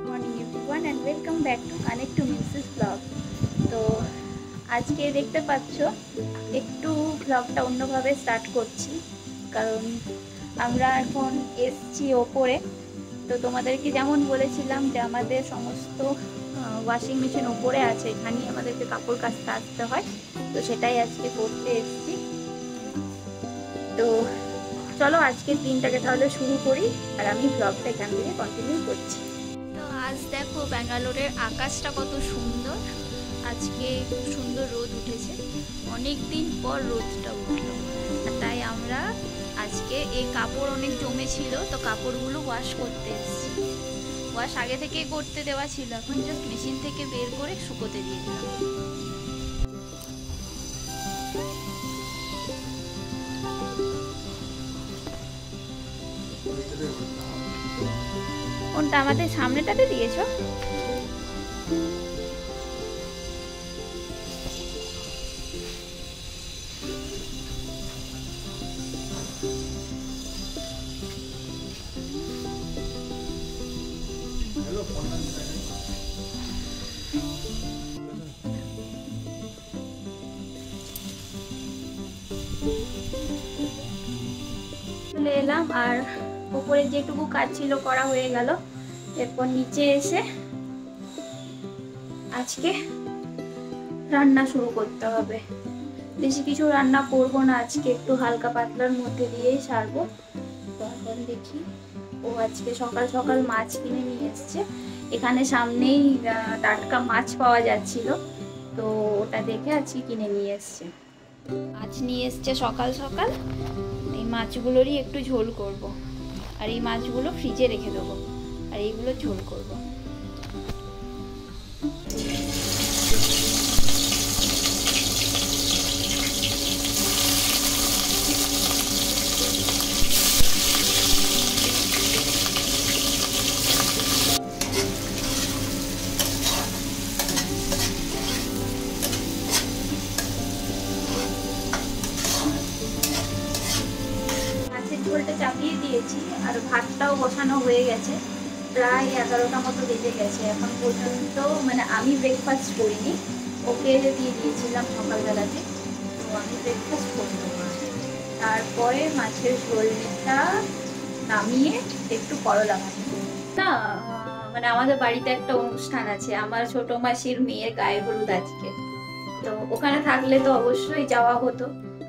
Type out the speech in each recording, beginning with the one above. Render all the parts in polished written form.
Morning everyone and welcome back to connect to Mrs blog. তো আজকে দেখতে পাচ্ছ একটু ব্লগটা অন্যভাবে স্টার্ট করছি, কারণ আমরা এখন এসছি ওপরে। তো তোমাদেরকে যেমন বলেছিলাম যে আমাদের সমস্ত ওয়াশিং মেশিন ওপরে আছে, এখানেই আমাদেরকে কাপড় কাচতে আসতে হয়, তো সেটাই আজকে করতে এসছি। তো চলো আজকের দিনটাকে তাহলে শুরু করি, আর আমি ব্লগটা এখান থেকে কন্টিনিউ করছি। তো আজ দেখো ব্যাঙ্গালোরের আকাশটা কত সুন্দর, আজকে খুব সুন্দর রোদ উঠেছে, অনেক দিন পর রোদটা উঠলো। তাই আমরা আজকে এই কাপড় অনেক জমেছিল, তো কাপড়গুলো ওয়াশ করতে এসেছি। ওয়াশ আগে থেকেই করতে দেওয়া ছিল, এখন জাস্ট মেশিন থেকে বের করে শুকোতে দিয়ে দিলাম। কোনটা আমাদের সামনেটাতে দিয়েছো? চলে এলাম, আর উপরে যেটুকু কাজ ছিল করা হয়ে গেল। এরপর নিচে এসে আজকে রান্না শুরু করতে হবে। বেশি কিছু রান্না করব না আজকে, একটু হালকা পাতলার মধ্যে দিয়েই সারবো। তো এখন দেখি, ও আজকে সকাল সকাল মাছ কিনে নিয়ে এসছে। এখানে সামনেই টাটকা মাছ পাওয়া যাচ্ছিল, তো ওটা দেখে আজকে কিনে নিয়ে এসছে। মাছ নিয়ে এসছে সকাল সকাল, এই মাছগুলোরই একটু ঝোল করব, আর এই মাছগুলো ফ্রিজে রেখে দেবো, আর এইগুলো ঝোল করব। ঝোলটা চাপিয়ে দিয়েছি, আর ভাতটাও বসানো হয়ে গেছে। প্রায় 11টা মতো বেজে গেছে এখন পর্যন্ত। মানে আমি ব্রেকফাস্ট করিনি, ওকে দিয়ে দিয়েছিলাম সকালবেলাতে, তো আমি ব্রেকফাস্ট করিনি। তারপরে মাছের ঝোলটা নামিয়ে একটু করলা ভাজবো না। মানে আমাদের বাড়িতে একটা অনুষ্ঠান আছে, আমার ছোট মাসির মেয়ের গায়ে হলুদ আজকে, তো ওখানে থাকলে তো অবশ্যই যাওয়া হতো,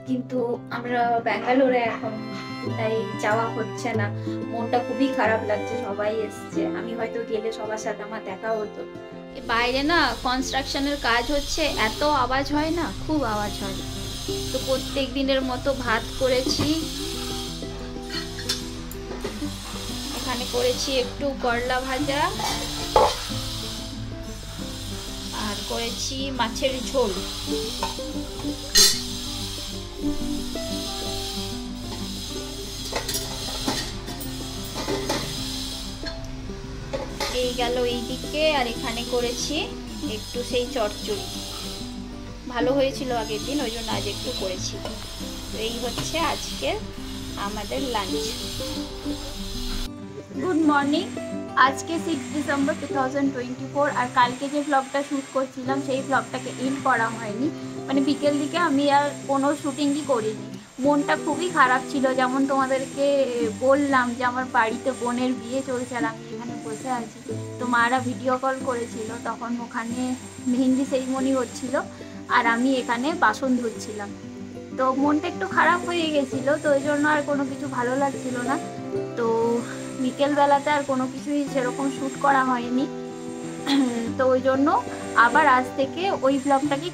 কিন্তু আমরা ব্যাঙ্গালোরে এখন, তাই যাওয়া হচ্ছে না। মনটা খুবই খারাপ লাগছে, সবাই এসছে, আমি হয়তো গেলে সবার সাথে আমার দেখা হতো। বাইরে না কনস্ট্রাকশনের কাজ হচ্ছে, এত আওয়াজ হয় না, খুব আওয়াজ হয়। তো প্রত্যেক দিনের মতো ভাত করেছি, এখানে করেছি একটু করলা ভাজা, আর করেছি মাছের ঝোল। এই গেল এইদিকে, আর এখানে করেছি একটু সেই চচ্চড়ি, ভালো হয়েছিল আগের দিন, ওই জন্য আজ একটু করেছি। তো এই হচ্ছে আজকের আমাদের লাঞ্চ। গুড মর্নিং, আজকে 6 ডিসেম্বর 2024, আর কালকে যে ভ্লগটা শ্যুট করছিলাম সেই ভ্লগটাকে এন্ড করা হয়নি। মানে বিকেল দিকে আমি আর কোনো শ্যুটিংই করিনি, মনটা খুবই খারাপ ছিল। যেমন তোমাদেরকে বললাম যে আমার বাড়িতে বোনের বিয়ে চলছে, আর আমি এখানে বসে আছি। তো মারা ভিডিও কল করেছিল, তখন ওখানে মেহেন্দি সেরিমনি হচ্ছিল, আর আমি এখানে বাসন ধুচ্ছিলাম। তো মনটা একটু খারাপ হয়ে গেছিলো, তো ওই জন্য আর কোনো কিছু ভালো লাগছিল না। তো বিকেলবেলাতে আর কোনো কিছুই সেরকম শ্যুট করা হয়নি, তো ওই জন্য আবার আজ থেকে ওই ব্লগটাকে।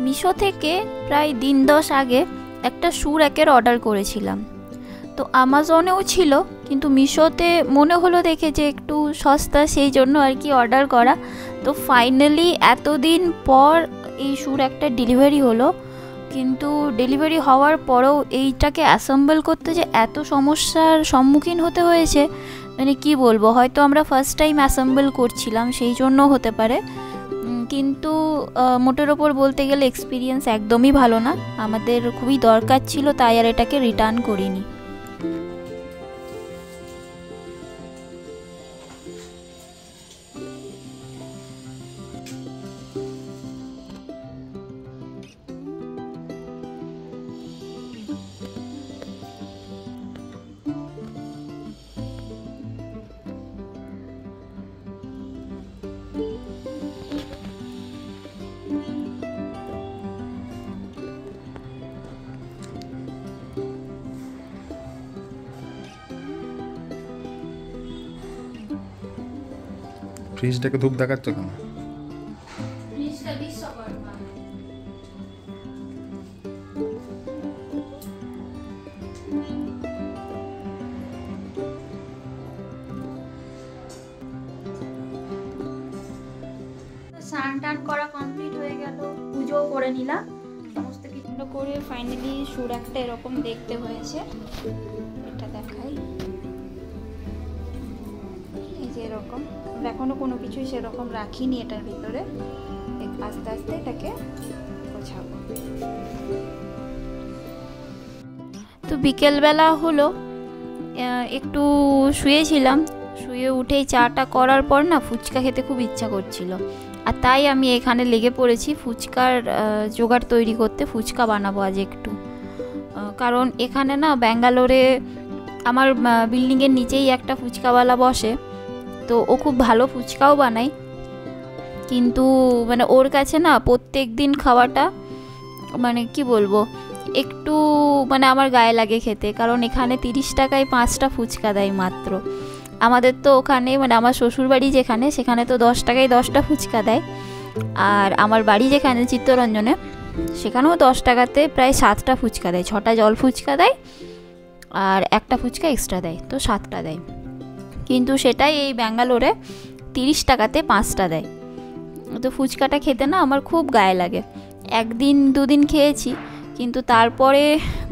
মিশো থেকে প্রায় দিন 10 আগে একটা শু র্যাকের অর্ডার করেছিলাম, তো আমাজনেও ছিল, কিন্তু মিশোতে মনে হলো দেখে যে একটু সস্তা, সেই জন্য আর কি অর্ডার করা। তো ফাইনালি এতদিন পর এই শু র্যাকটা ডেলিভারি হলো, কিন্তু ডেলিভারি হওয়ার পরেও এইটাকে অ্যাসেম্বল করতে যে এত সমস্যার সম্মুখীন হতে হয়েছে, মানে কি বলবো, হয়তো আমরা ফার্স্ট টাইম অ্যাসেম্বল করছিলাম সেই জন্য হতে পারে, কিন্তু মোটের ওপর বলতে গেলে এক্সপিরিয়েন্স একদমই ভালো না। আমাদের খুবই দরকার ছিল, তাই আর এটাকে রিটার্ন করিনি। ফ্রিজটাকে ধূপ দেখাচ্ছ কেন? ফ্রিজটা বিশ্বকর্মা। স্নান টান করা কমপ্লিট হয়ে গেল, পুজোও করে নিলাম, সমস্ত কিছু করে ফাইনালি সুর একটা এরকম দেখতে হয়েছে। এটা দেখাই, এই যে এরকম। এখনো কোনো কিছুই সেরকম রাখিনি এটার ভিতরে, আস্তে আস্তে এটাকে গোছাবো। তো বিকেলবেলা হলো, একটু শুয়েছিলাম, শুয়ে উঠেই চাটা করার পর না ফুচকা খেতে খুব ইচ্ছা করছিল, আর তাই আমি এখানে লেগে পড়েছি ফুচকার জোগাড় তৈরি করতে। ফুচকা বানাবো আজ একটু, কারণ এখানে না ব্যাঙ্গালোরে আমার বিল্ডিংয়ের নিচেই একটা ফুচকাওয়ালা বসে, তো ও খুব ভালো ফুচকাও বানায়। কিন্তু মানে ওর কাছে না প্রত্যেক দিন খাওয়াটা মানে কি বলবো, একটু মানে আমার গায়ে লাগে খেতে, কারণ এখানে 30 টাকায় 5টা ফুচকা দেয় মাত্র। আমাদের তো ওখানে মানে আমার শ্বশুরবাড়ি যেখানে, সেখানে তো 10 টাকায় 10টা ফুচকা দেয়, আর আমার বাড়ি যেখানে চিত্তরঞ্জনে, সেখানেও 10 টাকাতে প্রায় 7টা ফুচকা দেয়। 6টা জল ফুচকা দেয় আর একটা ফুচকা এক্সট্রা দেয়, তো 7টা দেয়। কিন্তু সেটাই এই ব্যাঙ্গালোরে 30 টাকাতে 5টা দেয়। তো ফুচকাটা খেতে না আমার খুব গায়ে লাগে। একদিন দুদিন খেয়েছি, কিন্তু তারপরে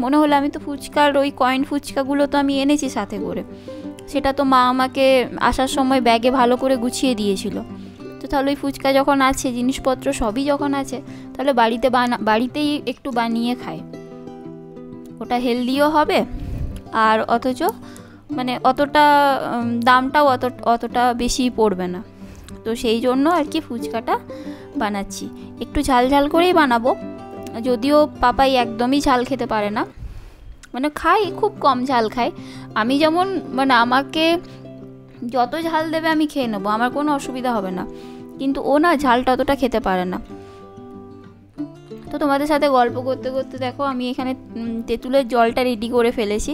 মনে হলো আমি তো ফুচকার ওই কয়েন ফুচকাগুলো তো আমি এনেছি সাথে করে, সেটা তো মা আমাকে আসার সময় ব্যাগে ভালো করে গুছিয়ে দিয়েছিল। তো তাহলে ওই ফুচকা যখন আছে, জিনিসপত্র সবই যখন আছে, তাহলে বাড়িতেই একটু বানিয়ে খায়, ওটা হেলদিও হবে, আর অথচ মানে অতটা দামটাও অতটা বেশি পড়বে না। তো সেই জন্য আর কি ফুচকাটা বানাচ্ছি, একটু ঝাল ঝাল করেই বানাবো। যদিও পাপাই একদমই ঝাল খেতে পারে না, মানে খাই খুব কম ঝাল খায়। আমি যেমন মানে আমাকে যত ঝাল দেবে আমি খেয়ে নেবো, আমার কোনো অসুবিধা হবে না, কিন্তু ও না ঝালটা অতটা খেতে পারে না। তো তোমাদের সাথে গল্প করতে করতে দেখো আমি এখানে তেঁতুলের জলটা রেডি করে ফেলেছি,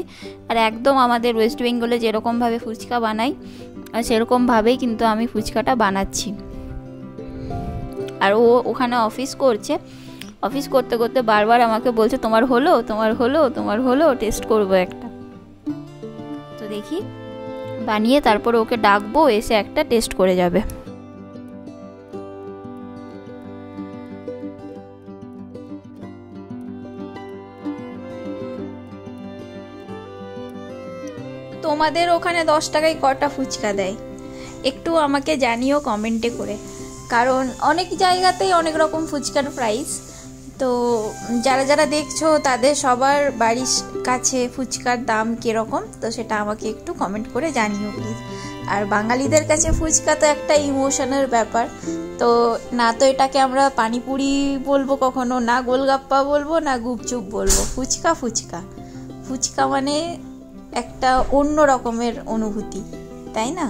আর একদম আমাদের ওয়েস্ট বেঙ্গলে যেরকমভাবে ফুচকা বানাই সেরকমভাবেই কিন্তু আমি ফুচকাটা বানাচ্ছি। আর ও ওখানে অফিস করছে, অফিস করতে করতে বারবার আমাকে বলছে তোমার হলো তোমার হলো তোমার হলো, টেস্ট করবো একটা। তো দেখি বানিয়ে তারপর ওকে ডাকবো, এসে একটা টেস্ট করে যাবে। তোমাদের ওখানে 10 টাকায় কটা ফুচকা দেয় একটু আমাকে জানিও কমেন্টে করে, কারণ অনেক জায়গাতেই অনেক রকম ফুচকার প্রাইস। তো যারা যারা দেখছো তাদের সবার বাড়ির কাছে ফুচকার দাম কীরকম, তো সেটা আমাকে একটু কমেন্ট করে জানিও প্লিজ। আর বাঙালিদের কাছে ফুচকা তো একটা ইমোশনের ব্যাপার, তো না তো এটাকে আমরা পানিপুরি বলবো কখনো, না গোলগাপ্পা বলবো, না গুপচুপ বলবো, ফুচকা ফুচকা ফুচকা মানে একটা অন্য রকমের অনুভূতি, তাই না?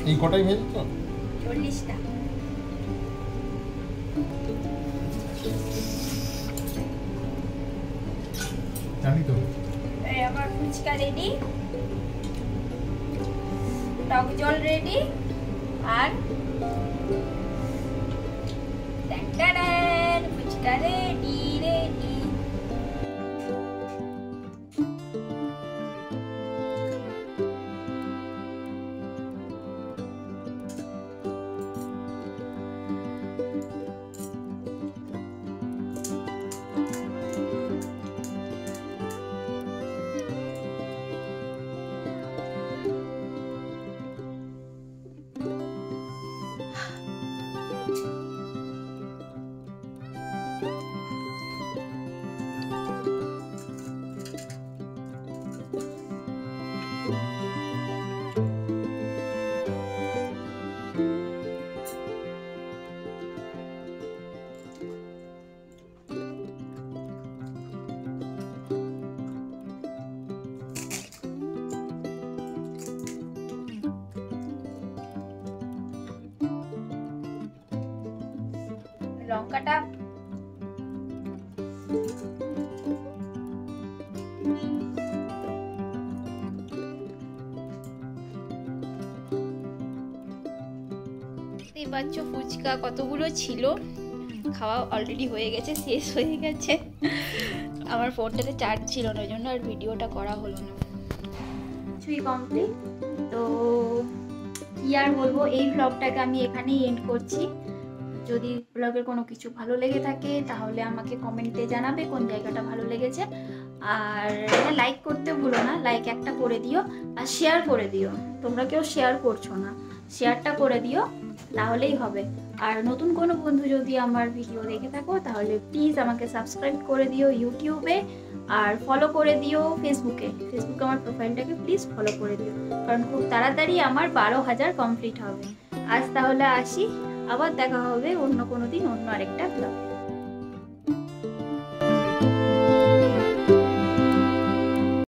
এই কটাই ভেজেছ? 40টা। জানি তো। এই আমার ফুচকা রেডি, টক জল রেডি, আর ফুচকা রেডি রেডি। লঙ্কাটা দেখতেই পাচ্ছ ফুচকা কতগুলো ছিল, খাওয়া অলরেডি হয়ে গেছে, শেষ হয়ে গেছে। আমার ফোনটাতে চার্জ ছিল না, ওই জন্য আর ভিডিওটা করা হলো না। কিছুই কমপ্লিট। তো কি আর বলবো, এই ভ্লগটাকে আমি এখানেই এন্ড করছি। যদি ব্লগের কোনো কিছু ভালো লেগে থাকে তাহলে আমাকে কমেন্টে জানাবে কোন জায়গাটা ভালো লেগেছে। আর লাইক করতে ভুলো না, লাইক একটা করে দিও, আর শেয়ার করে দিও। তোমরা কেউ শেয়ার করছো না, শেয়ারটা করে দিও, তাহলেই হবে। আর নতুন কোনো বন্ধু যদি আমার ভিডিও দেখে থাকো তাহলে প্লিজ আমাকে সাবস্ক্রাইব করে দিও ইউটিউবে, আর ফলো করে দিও ফেসবুকে আমার প্রোফাইলটাকে প্লিজ ফলো করে দিও, কারণ খুব তাড়াতাড়ি আমার 12,000 কমপ্লিট হবে। আজ তাহলে আসি, আবার দেখা হবে অন্য কোনো দিন অন্য আরেকটা ব্লগে।